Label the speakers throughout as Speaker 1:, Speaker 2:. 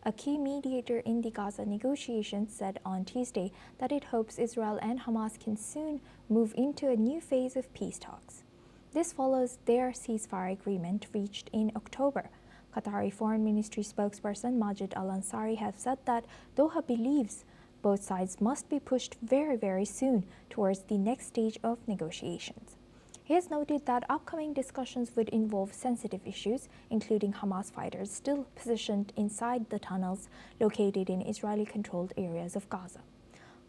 Speaker 1: A key mediator in the Gaza negotiations said on Tuesday that it hopes Israel and Hamas can soon move into a new phase of peace talks. This follows their ceasefire agreement reached in October. Qatari Foreign Ministry spokesperson Majid Al-Ansari has said that Doha believes both sides must be pushed very soon towards the next stage of negotiations. He has noted that upcoming discussions would involve sensitive issues, including Hamas fighters still positioned inside the tunnels located in Israeli-controlled areas of Gaza.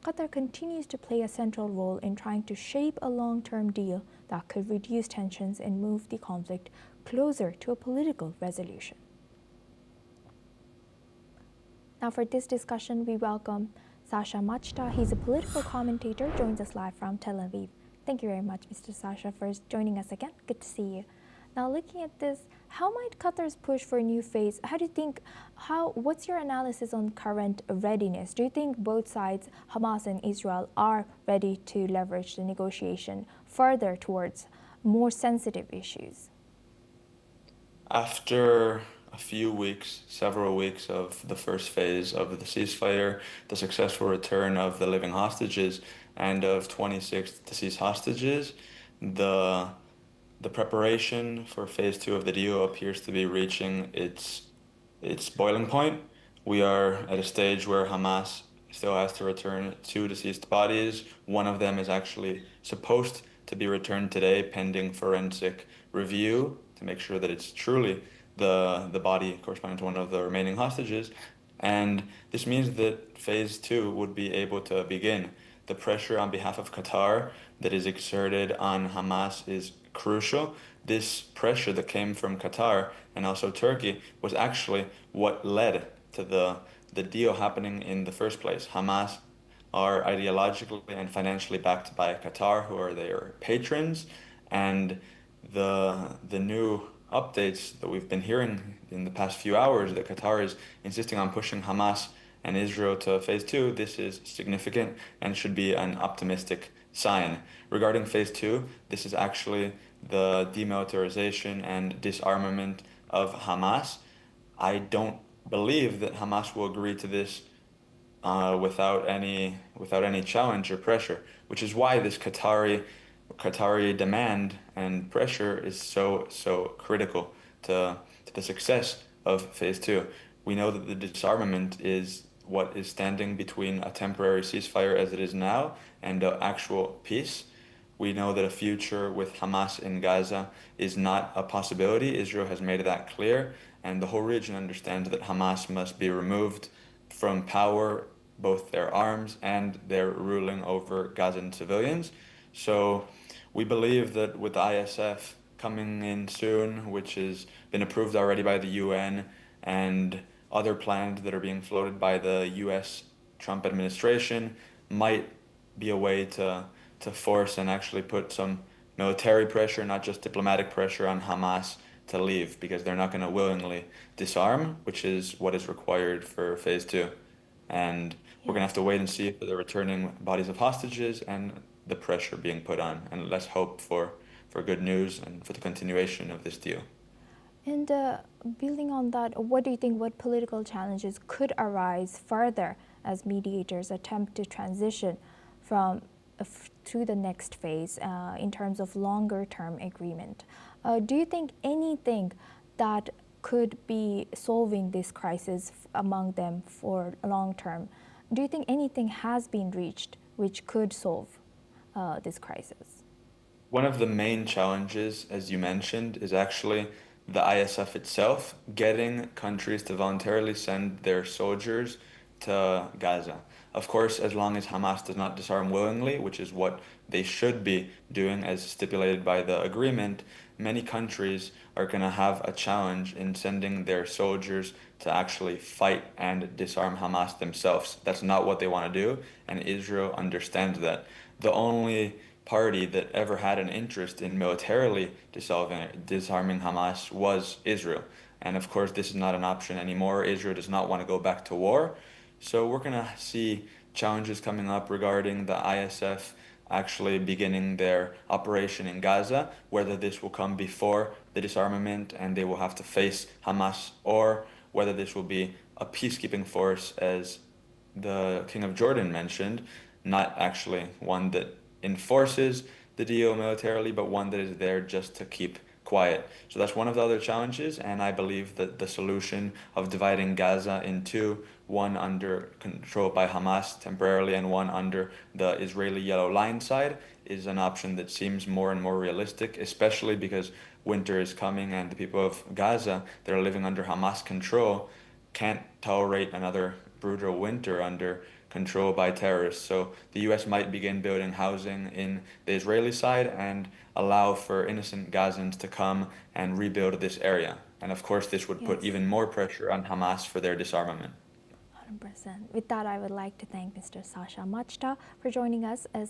Speaker 1: Qatar continues to play a central role in trying to shape a long-term deal that could reduce tensions and move the conflict closer to a political resolution. Now for this discussion, we welcome Sasha Machta. He's a political commentator, joins us live from Tel Aviv. Thank you very much, Mr. Sasha, for joining us again. Good to see you. Now, looking at this, how might Qatar's push for a new phase, what's your analysis on current readiness? Do you think both sides, Hamas and Israel, are ready to leverage the negotiation further towards more sensitive issues?
Speaker 2: After a few weeks, several weeks of the first phase of the ceasefire, the successful return of the living hostages, and of 26 deceased hostages, the preparation for phase two of the deal appears to be reaching its boiling point. We are at a stage where Hamas still has to return two deceased bodies. One of them is actually supposed to be returned today, pending forensic review to make sure that it's truly the body corresponding to one of the remaining hostages. And this means that phase two would be able to begin. The pressure on behalf of Qatar that is exerted on Hamas is crucial. This pressure that came from Qatar and also Turkey was actually what led to the deal happening in the first place. Hamas are ideologically and financially backed by Qatar, who are their patrons, and the new updates that we've been hearing in the past few hours that Qatar is insisting on pushing Hamas and Israel to phase two, this is significant and should be an optimistic sign. Regarding phase two, this is actually the demilitarization and disarmament of Hamas. I don't believe that Hamas will agree to this without any challenge or pressure, which is why this Qatari demand and pressure is so critical to the success of phase two. We know that the disarmament is what is standing between a temporary ceasefire as it is now and an actual peace. We know that a future with Hamas in Gaza is not a possibility. Israel has made that clear, and the whole region understands that Hamas must be removed from power, both their arms and their ruling over Gazan civilians. So we believe that with the ISF coming in soon, which has been approved already by the UN, and other plans that are being floated by the US Trump administration, might be a way to force and actually put some military pressure, not just diplomatic pressure, on Hamas to leave, because they're not going to willingly disarm, which is what is required for phase two. And we're going to have to wait and see for the returning bodies of hostages and the pressure being put on. And let's hope for good news and for the continuation of this deal.
Speaker 1: And building on that, what do you think, what political challenges could arise further as mediators attempt to transition to the next phase in terms of longer-term agreement? Do you think anything that could be solving this crisis among them for long-term, do you think anything has been reached which could solve this crisis?
Speaker 2: One of the main challenges, as you mentioned, is actually the ISF itself getting countries to voluntarily send their soldiers to Gaza. Of course, as long as Hamas does not disarm willingly, which is what they should be doing as stipulated by the agreement, many countries are going to have a challenge in sending their soldiers to actually fight and disarm Hamas themselves. That's not what they want to do, and Israel understands that. The only party that ever had an interest in militarily disarming Hamas was Israel. And of course, this is not an option anymore. Israel does not want to go back to war. So we're going to see challenges coming up regarding the ISF actually beginning their operation in Gaza, whether this will come before the disarmament and they will have to face Hamas, or whether this will be a peacekeeping force, as the King of Jordan mentioned, not actually one that enforces the deal militarily, but one that is there just to keep quiet. So that's one of the other challenges, and I believe that the solution of dividing Gaza in two, one under control by Hamas temporarily and one under the Israeli Yellow Line side, is an option that seems more and more realistic, especially because winter is coming and the people of Gaza that are living under Hamas control can't tolerate another brutal winter under control by terrorists. So the US might begin building housing in the Israeli side and allow for innocent Gazans to come and rebuild this area. And of course, this would put
Speaker 1: Yes.
Speaker 2: even more pressure on Hamas for their disarmament.
Speaker 1: 100%. With that, I would like to thank Mr. Sasha Machta for joining us as a